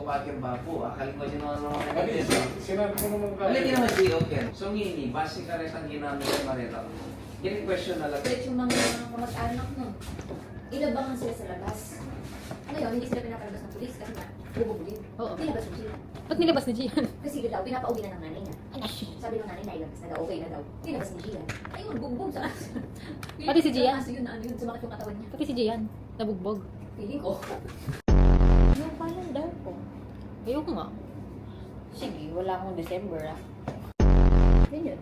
pakin bapo. Akal mo din naman mga Ano yun? Sinabi ko naman ka. Alin naman si okay. So ngini, base ka rin ang ginamit ng marera. Yung question na lang. Kahit yung mga kamag-anak no, ilabangan sila sa labas. Ngayon, hindi sila pinapalabas ng pulis kasi nga, bubugulin. Oo. Nilabas mo sila. Ba't nilabas ni Gian? Kasi daw, pinapauwi na ng nanay niya. Sabi ng nanay na ilabas na daw, okay na daw. Nilabas ni Gian. Ayun, bugbog sa aso. Pati si Gian? Aso yun, ano yun, sumakit yung katawan niya. Pati si Gian, nabugbog. Feeling ko. Yung palang daw ko. Ayoko nga. Sige, wala akong December ah. Yun yun.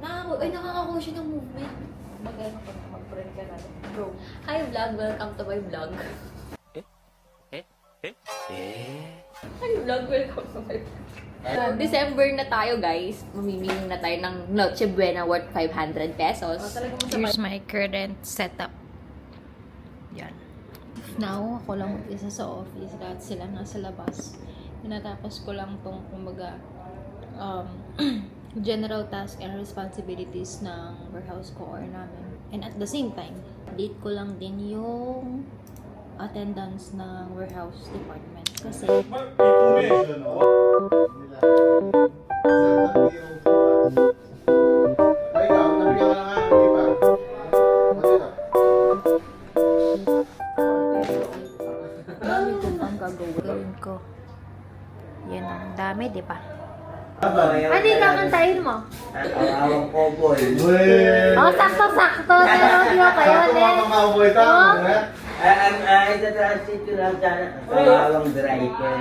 Nakakakuha siya ng movement. Mag-ano ka, mag-friend ka na. Bro, hi vlog, welcome to my vlog. Hi vlog, welcome to my vlog. December na tayo guys. Mamimili na tayo ng Noche Buena worth 500 pesos. Here's my current setup. Yan. Now, ako lang mag-isa sa office. Lahat sila nasa labas. Tinatapos ko lang tong, kumbaga, general task and responsibilities ng warehouse ko or namin. And at the same time, update ko lang din yung attendance ng warehouse department. Kasi, dami kong ang gagawin ko. Yan ang dami, di ba? Ano yung kakantahin mo? Awang cowboy. Oh, sakto-sakto. Pero kayo ulit. Ito transit lang sana. Awang driver.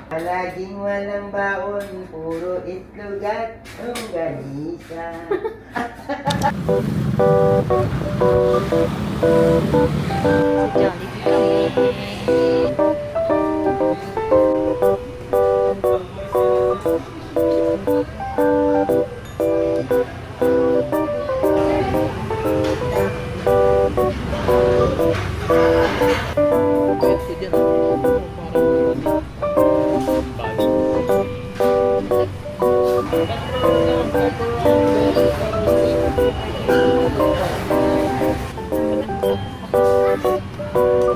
Palaging walang baon, puro itlog at longganisa.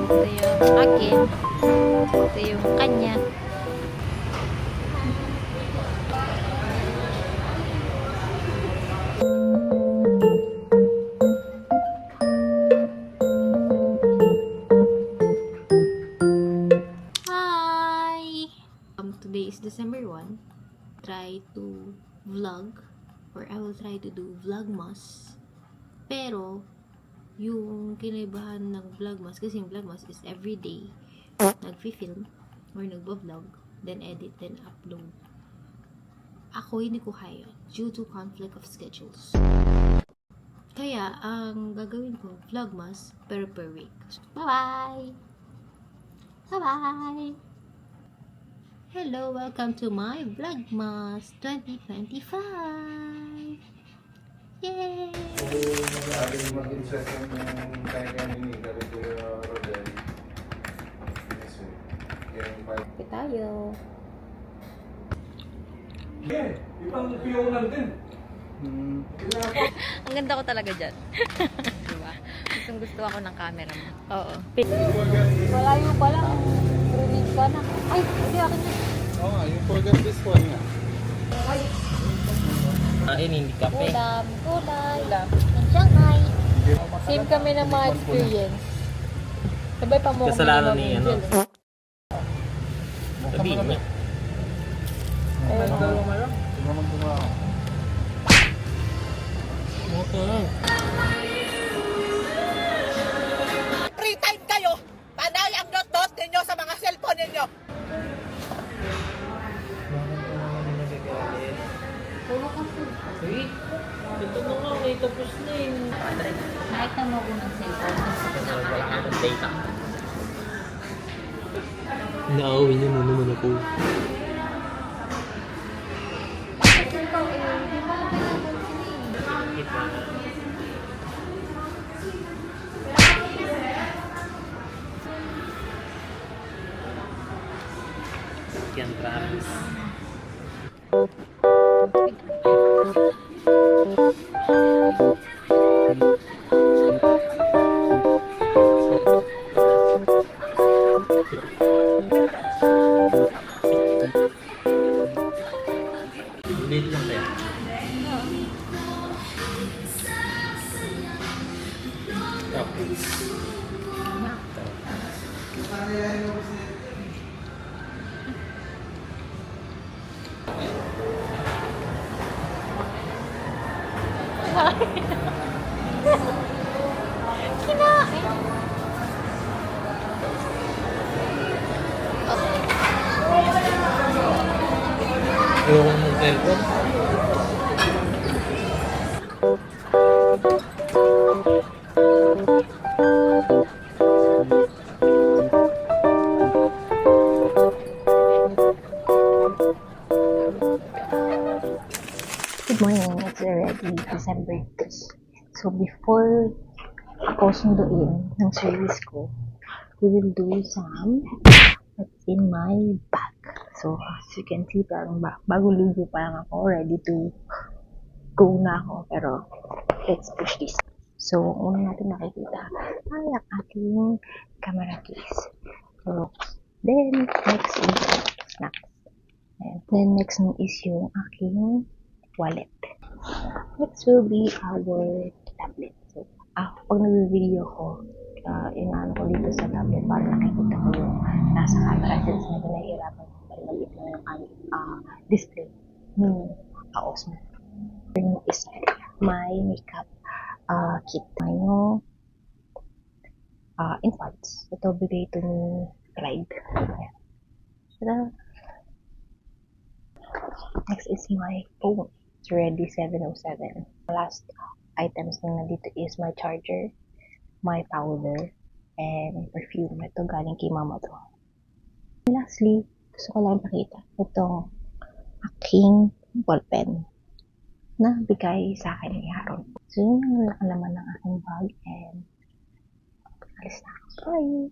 Ito yung akin. Ito yung kanya. Hi! Today is December 1. Try to vlog or I will try to do vlogmas. Pero yung kinaibahan ng vlogmas, kasi yung vlogmas is everyday nagfi-film or nagbo-vlog, then edit, then upload. Ako hindi ko kaya due to conflict of schedules. Kaya ang gagawin ko vlogmas pero per week. Bye-bye! Bye-bye! Hello, welcome to my vlogmas 2025! Yay! Mag-insert yung kaya ni Rodel. Kape tayo. Ibang piyo lang din. Ang ganda ko talaga dyan. Diba? Gustong gusto ako ng camera mo. Oo. Malayo pa lang. Release ka na. Ay, hindi akin na. Oo nga, yung forget this one nga. Hindi kape. Ulam, gulay, ng Shanghai. Same kami ng mga experience. Sabay pa mo Kasalanan ni ano. Sabihin niya. Free time kayo, panay ang dot-dot ninyo sa mga cellphone ninyo. Ito na nga, may tapos na yun. Nakita mo ko ng cellphone. Wala ka ng data. Naawin niya mo naman ako. Yan, Travis. Ulit lang kaya. Tapos. Ayoko ng cellphone. Good morning, it's already December 3. So before ako sunduin ng service ko, we will do some what's in my bag. So as you can see, parang bago ligo pa lang ako, ready to go na ako. Pero let's push this. So una natin makikita ay ang ating camera case. So then next is snacks. And then next is yung aking wallet. Next will be our tablet. So, pag nag-video ko, inaano ko dito sa tablet para nakikita ko yung nasa camera since medyo nahihirapan ko dahil maliit na yung display ng Osmo. Yung isa, my makeup kit. Yung infarts. Ito bigay ito ni Clyde. Ayan. Tada! Next is my phone. It's already 7:07. Last items na nandito is my charger, my powder, and perfume. Ito galing kay mama to. And lastly, gusto ko lang pakita itong aking ballpen na bigay sa akin ni Haron. So yun ang nakalaman ng aking bag and alis na ako. Bye!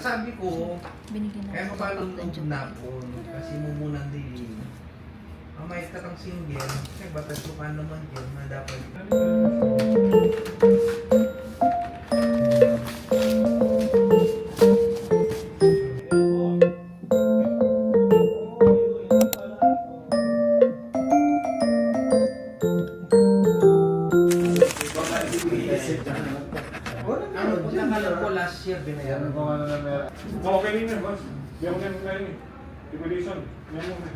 Sabi ko, Binigyan kaya mabalong ng napon kasi mumunang dilim. Mamaya ka kang single, kaya batas mo ka naman yun na dapat. Ano, pinakalan ko last year, binayaran ko. Okay rin yun, boss. Bigyan mo ganun kayo. Evolution. Bigyan mo.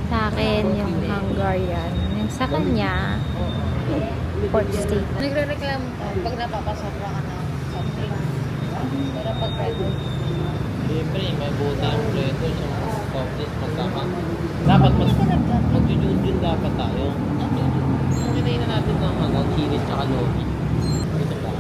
Sa akin, yung Hungarian. Yung sa kanya, Port State. Nagre-reklamo ka pag napapasok ka ng something. Pero pag record, Siyempre, may buta yung flavor sa coffee pagkama. Dapat mag-jujun dapat tayo. Kinain na natin ng chili tsaka lomi. Ito ba?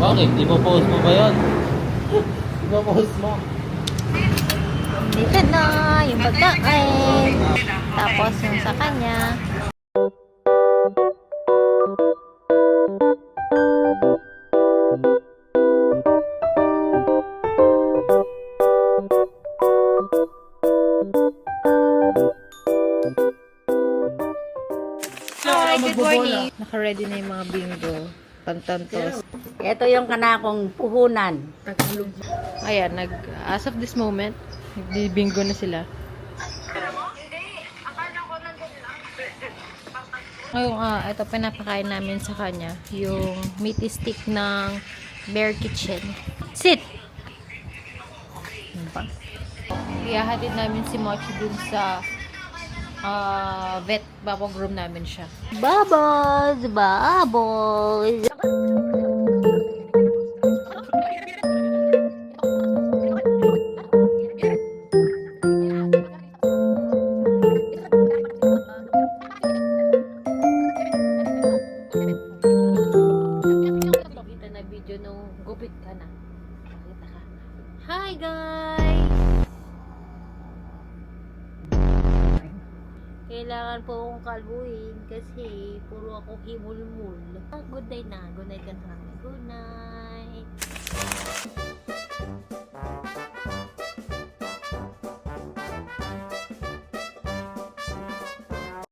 Bakit? Di mo post mo ba yun? Di mo post mo? Dito na yung pagkain. Tapos yung sa kanya. Hi, good morning. Naka-ready na yung mga bingo. Pantantos. Ito yung kanakong puhunan. Ayan, as of this moment, nagdi-bingo na sila. Ngayon, ito pinapakain namin sa kanya, yung meaty stick ng Bear Kitchen. Sit! Iyahatid namin si Mochi dun sa vet. Babagroom namin siya. Bubbles! Bubbles! Kita na video nung gupit ka na. Kita ka. Hi guys! kailangan po akong kalbuhin kasi puro ako himulmul. Good night na. Good night ka na kami. Good night.